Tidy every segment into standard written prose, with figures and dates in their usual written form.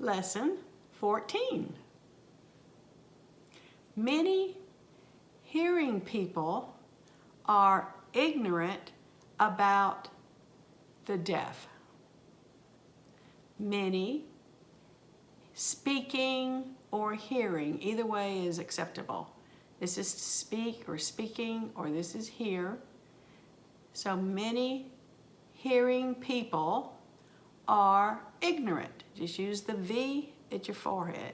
Lesson 14. Many hearing people are ignorant about the deaf. Many speaking or hearing, either way is acceptable. This is speak or speaking, or this is hear. So many hearing people are ignorant. Just use the V at your forehead.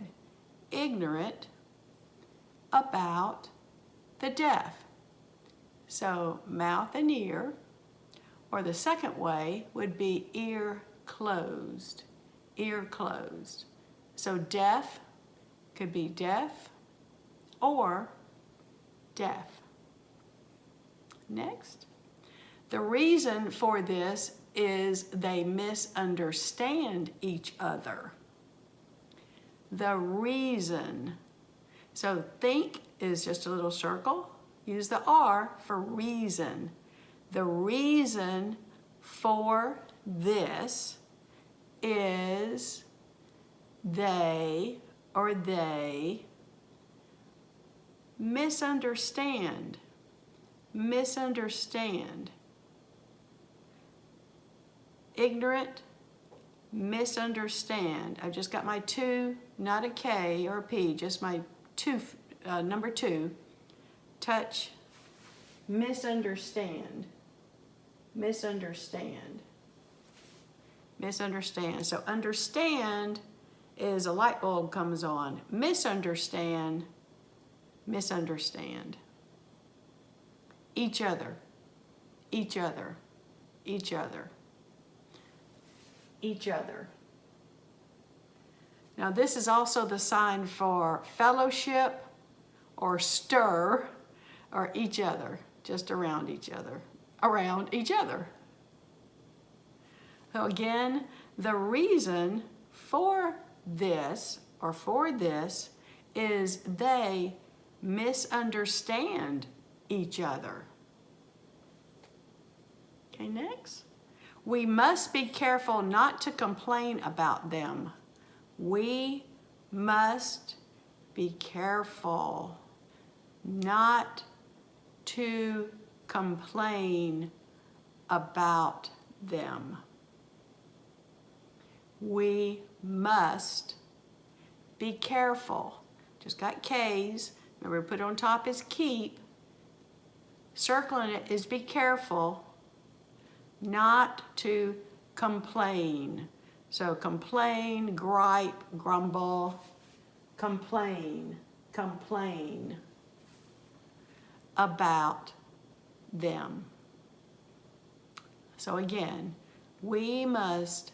Ignorant about the deaf. So mouth and ear, or the second way would be ear closed. Ear closed. So deaf could be deaf or deaf. Next. The reason for this is they misunderstand each other. The reason. So think is just a little circle. Use the R for reason. The reason for this is they misunderstand. Misunderstand. Ignorant, misunderstand. I've just got my 2, not a K or a P, just my 2, number 2. Touch, misunderstand. Misunderstand. Misunderstand. So understand is a light bulb comes on. Misunderstand, misunderstand. Each other, each other, each other. Each other. Now this is also the sign for fellowship or stir or each other, just around each other, around each other. So again, the reason for this or for this is they misunderstand each other. Okay, next. We must be careful not to complain about them. We must be careful not to complain about them. We must be careful. Just got K's. Remember, put on top is keep. Circling it is be careful not to complain. So complain, gripe, grumble, complain, complain about them. So again, we must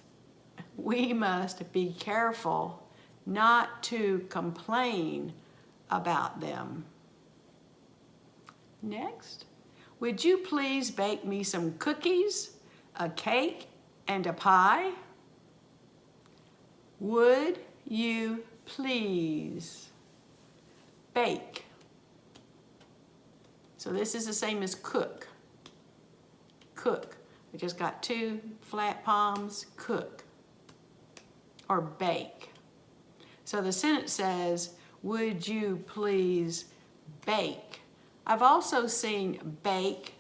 be careful not to complain about them. Next, would you please bake me some cookies, a cake, and a pie? Would you please bake? So this is the same as cook. Cook. We just got 2 flat palms, cook. Or bake. So the sentence says, would you please bake? I've also seen bake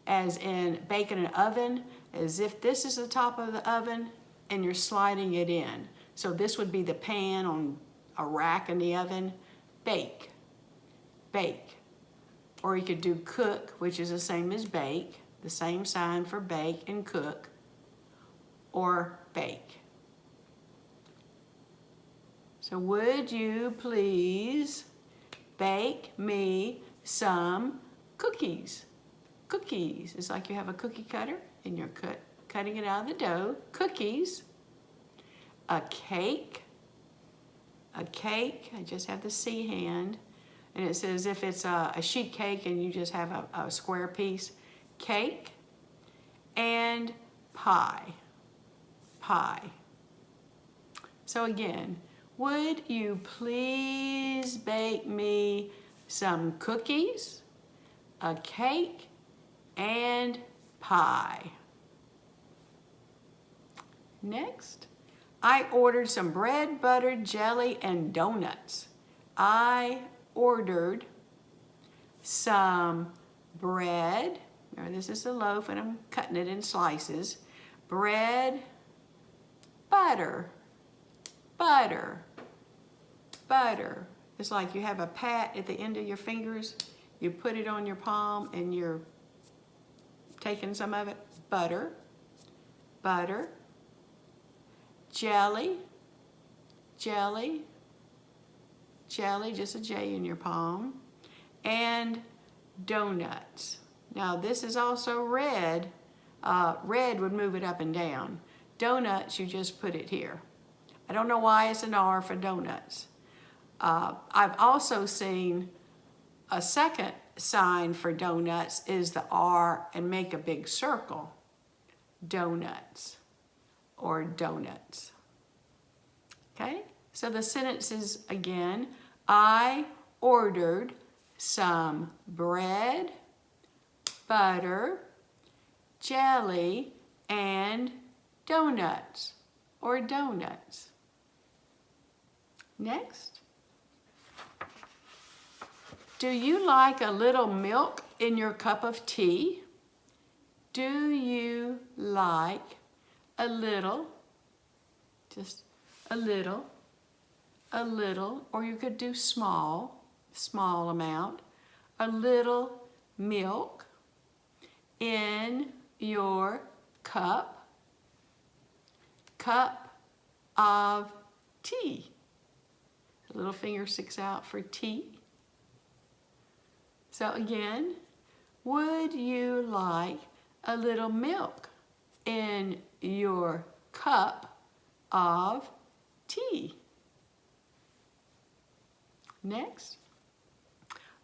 as in bake in an oven, as if this is the top of the oven and you're sliding it in. So this would be the pan on a rack in the oven. Bake, bake. Or you could do cook, which is the same as bake, the same sign for bake and cook, or bake. So would you please bake me some cookies? Cookies. It's like you have a cookie cutter and you're cutting it out of the dough. Cookies. A cake. A cake. I just have the C hand. And it says if it's a sheet cake and you just have a square piece. Cake. And pie. Pie. So again, would you please bake me some cookies, a cake, and pie? Next, I ordered some bread, butter, jelly, and donuts. I ordered some bread. Remember, this is a loaf and I'm cutting it in slices. Bread, butter, butter, butter. It's like you have a pat at the end of your fingers. You put it on your palm and you're taking some of it. Butter, butter, jelly, jelly, jelly, just a J in your palm, and donuts. Now this is also red. Red would move it up and down. Donuts, you just put it here. I don't know why it's an R for donuts. I've also seen a second sign for donuts is the R and make a big circle. Donuts or donuts. Okay, so the sentences again. I ordered some bread, butter, jelly, and donuts or donuts. Next. Do you like a little milk in your cup of tea? Do you like a little, just a little, or you could do small amount, a little milk in your cup of tea? The little finger sticks out for tea. So again, would you like a little milk in your cup of tea? Next.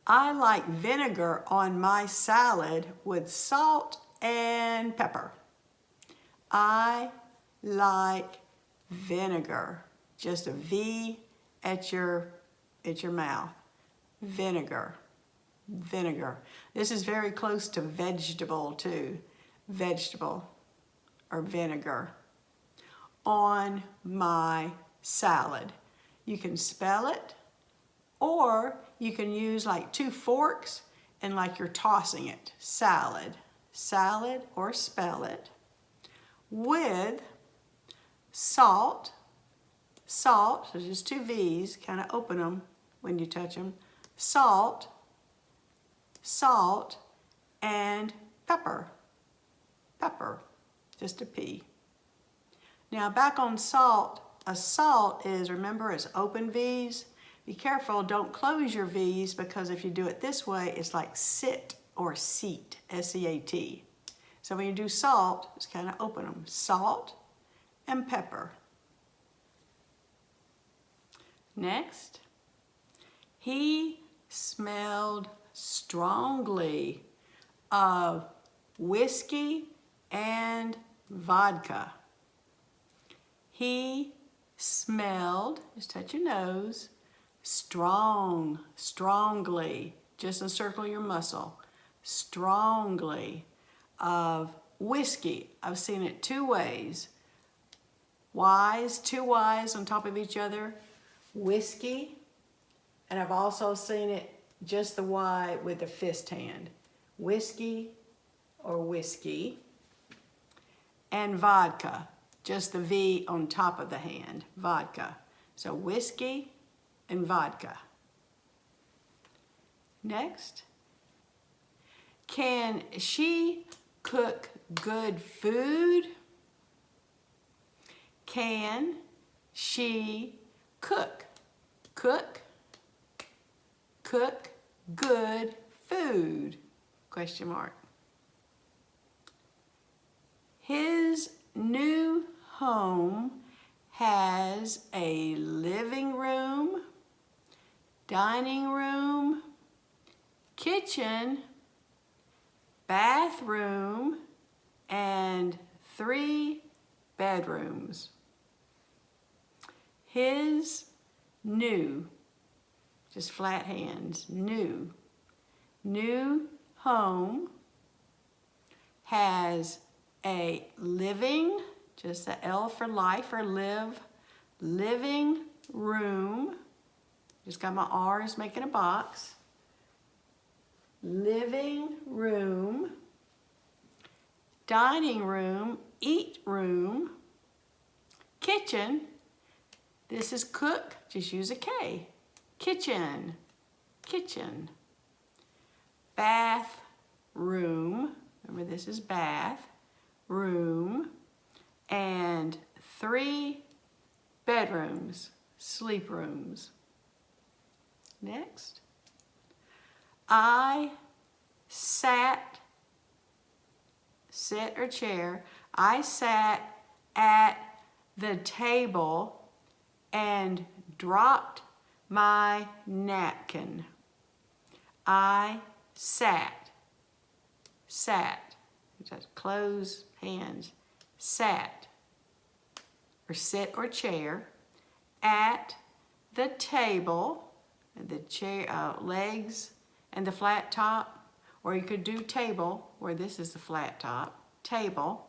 I like vinegar on my salad with salt and pepper. I like vinegar. Just a V at your mouth. Vinegar. Vinegar. This is very close to vegetable too. Vegetable or vinegar. On my salad. You can spell it, or you can use like 2 forks and like you're tossing it. Salad. Salad, or spell it. With salt. Salt, so just 2 V's, kind of open them when you touch them. Salt, salt, and pepper. Pepper, just a P. Now back on salt, a salt is, remember, it's open V's. Be careful, don't close your V's, because if you do it this way, it's like sit or seat, S-E-A-T. So when you do salt, just kind of open them. Salt and pepper. Next, he smelled strongly of whiskey and vodka. He smelled, just touch your nose, strongly, just encircle your muscle, strongly of whiskey. I've seen it 2 ways. Y's, 2 Y's on top of each other, whiskey, and I've also seen it just the Y with the fist hand. Whiskey or whiskey, and vodka, just the V on top of the hand, vodka. So whiskey and vodka. Next. Can she cook good food? Can she cook good food? Question mark. His new home has a living room, dining room, kitchen, bathroom, and 3 bedrooms. His new, just flat hands, new home has a living, just the L for life or live, living room. Just got my R's making a box. Living room, dining room, eat room, kitchen. This is cook, just use a K. Kitchen, kitchen. Bath room, remember this is bath, room, and 3 bedrooms, sleep rooms. Next. I sat, sit or chair, I sat at the table and dropped my napkin. I sat, just close hands, sat, or sit or chair, at the table, and the chair, legs, and the flat top, or you could do table, where this is the flat top, table,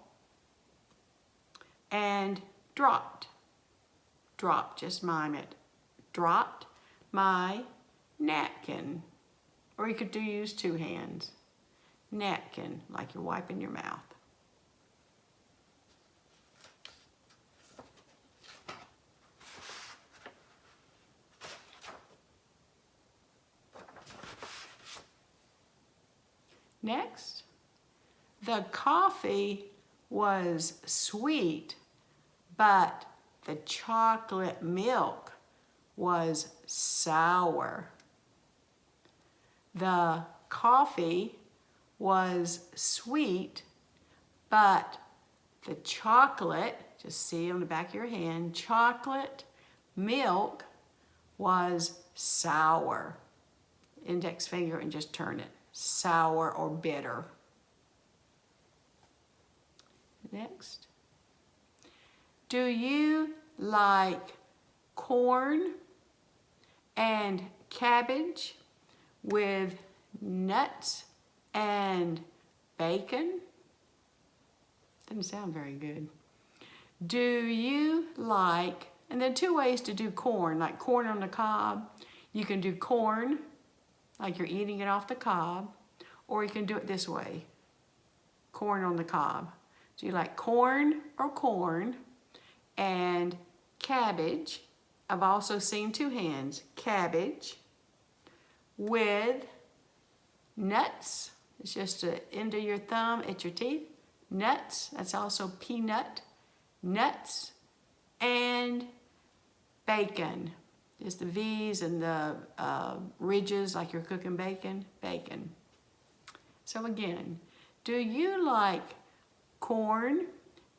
and dropped, just mime it, dropped my napkin, or you could use 2 hands, napkin, like you're wiping your mouth. Next, the coffee was sweet, but the chocolate milk was sour. The coffee was sweet, but the chocolate, just see on the back of your hand, chocolate milk was sour. Index finger and just turn it. Sour or bitter. Next. Do you like corn and cabbage with nuts and bacon? Doesn't sound very good. Do you like, and there are 2 ways to do corn, like corn on the cob. You can do corn like you're eating it off the cob, or you can do it this way, corn on the cob. So you like corn or corn, and cabbage. I've also seen 2 hands, cabbage, with nuts. It's just the end of your thumb at your teeth. Nuts, that's also peanut, nuts, and bacon. Just the V's and the ridges like you're cooking bacon, bacon. So again, do you like corn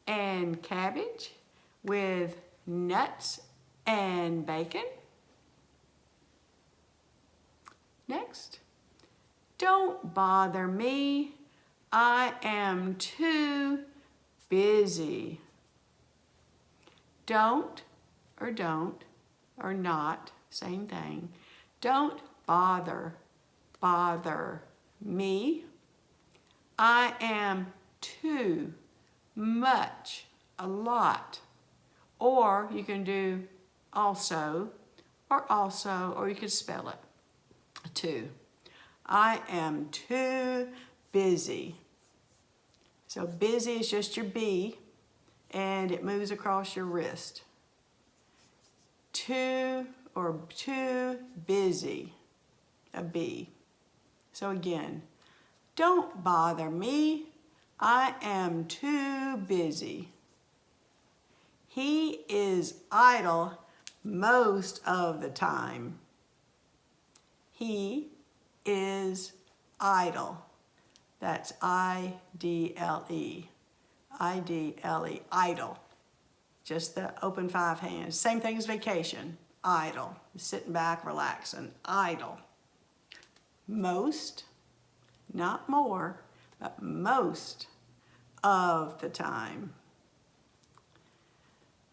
and cabbage with nuts and bacon? Next, don't bother me. I am too busy. Don't or not, same thing. Don't bother me. I am too much, a lot. Or you can do also, or you could spell it, too. I am too busy. So busy is just your B, and it moves across your wrist. Too busy, a B. So again, don't bother me. I am too busy. He is idle most of the time. He is idle. That's I-D-L-E. I-D-L-E, idle. Just the open 5 hands. Same thing as vacation, idle. Sitting back, relaxing, idle. Most, not more, but most of the time.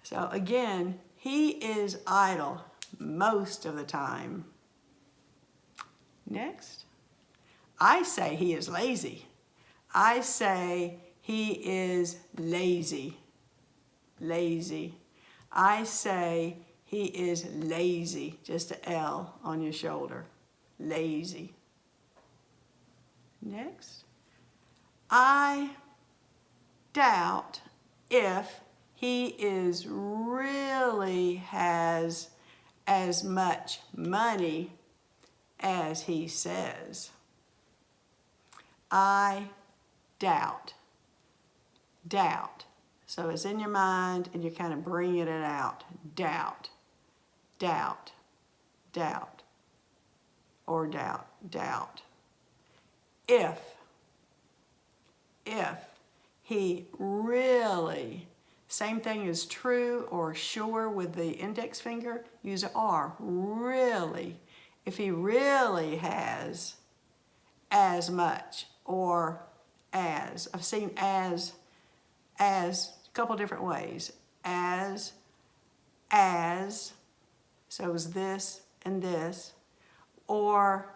So again, he is idle most of the time. Next, I say he is lazy. I say he is lazy. Lazy. I say he is lazy. Just an L on your shoulder. Lazy. Next. I doubt if he really has as much money as he says. I doubt. Doubt. So it's in your mind and you're kind of bringing it out. Doubt. Doubt. Doubt. Or doubt. Doubt. If he really, same thing as true or sure with the index finger, use an R, really. If he really has as much or as, I've seen as a couple different ways. As, so it was this and this, or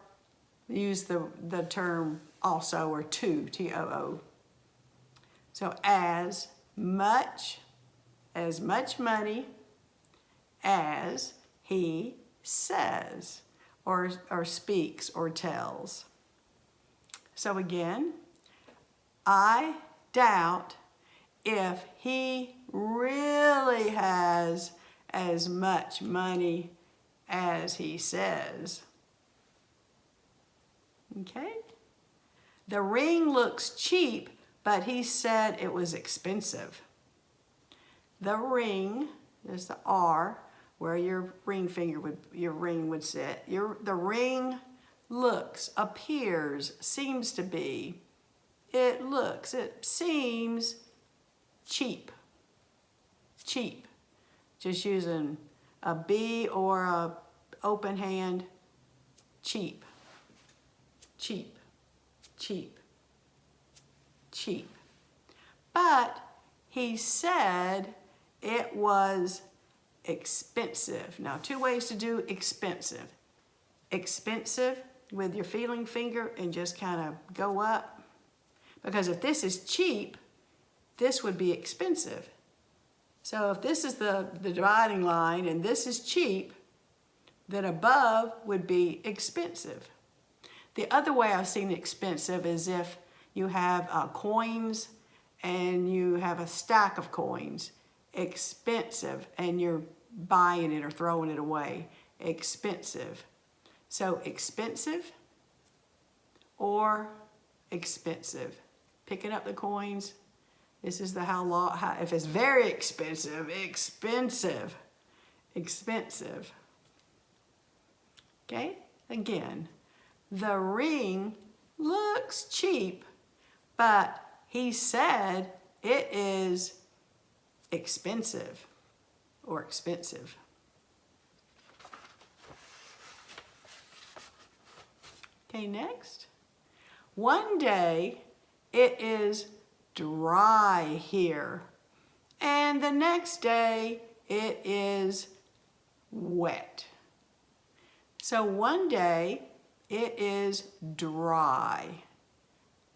use the term also or to, T-O-O. So as much money as he says or speaks or tells. So again, I doubt if he really has as much money as he says. Okay? The ring looks cheap, but he said it was expensive. The ring, there's the R, where your ring would sit. The ring looks, appears, seems to be. It seems cheap. Cheap. Just using a B or a open hand. Cheap. Cheap. Cheap. Cheap. But he said it was expensive. Now, two ways to do expensive. Expensive with your feeling finger and just kind of go up. Because if this is cheap, this would be expensive. So if this is the dividing line and this is cheap, then above would be expensive. The other way I've seen expensive is if you have coins and you have a stack of coins. Expensive, and you're buying it or throwing it away. Expensive. So expensive or expensive. Picking up the coins. This is the how if it's very expensive, expensive. Expensive. Okay? Again, the ring looks cheap, but he said it is expensive or expensive. Okay, next. One day it is dry here, and the next day it is wet. So one day it is dry.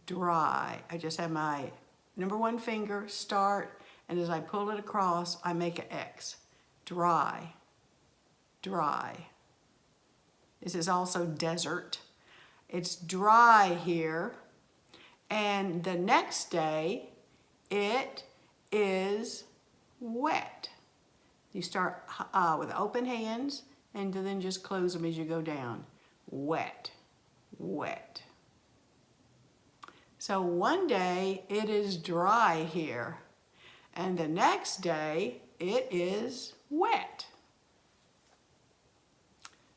Dry. I just have my number one finger start, and as I pull it across, I make an X. Dry. Dry. This is also desert. It's dry here. And the next day, it is wet. You start with open hands, and then just close them as you go down. Wet. Wet. So one day, it is dry here. And the next day, it is wet.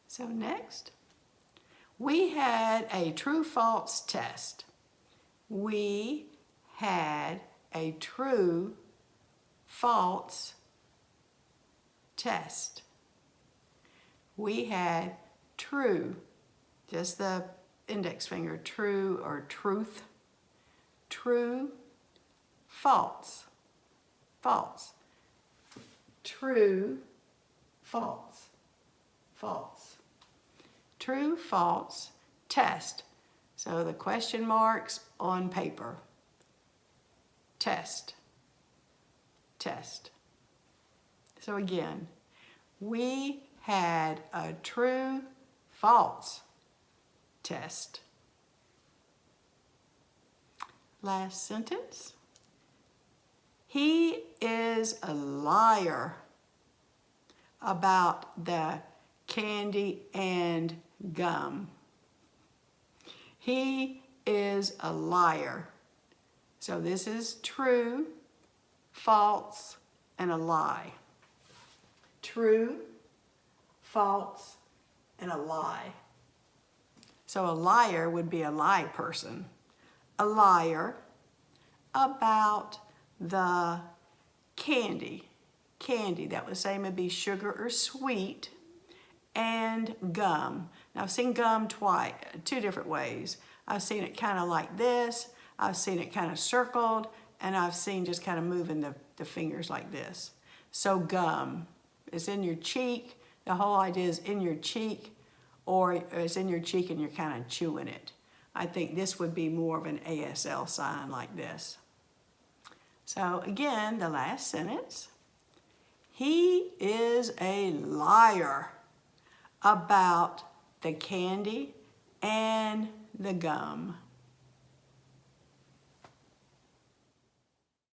So next, we had a true-false test. We had a true-false test. We had true, just the index finger, true or truth. True, false. False. True, false. False. True, false, test. So the question marks on paper. Test. Test. So again, we had a true, false test. Last sentence. He is a liar about the candy and gum. He is a liar. So this is true, false, and a lie. True, false, and a lie. So a liar would be a lie person. A liar about the candy. Candy, that would say maybe sugar or sweet, and gum. Now I've seen gum two different ways. I've seen it kind of like this, I've seen it kind of circled, and I've seen just kind of moving the fingers like this. So gum is in your cheek. The whole idea is in your cheek, or it's in your cheek and you're kind of chewing it. I think this would be more of an ASL sign like this. So again, the last sentence. He is a liar about the candy and the gum.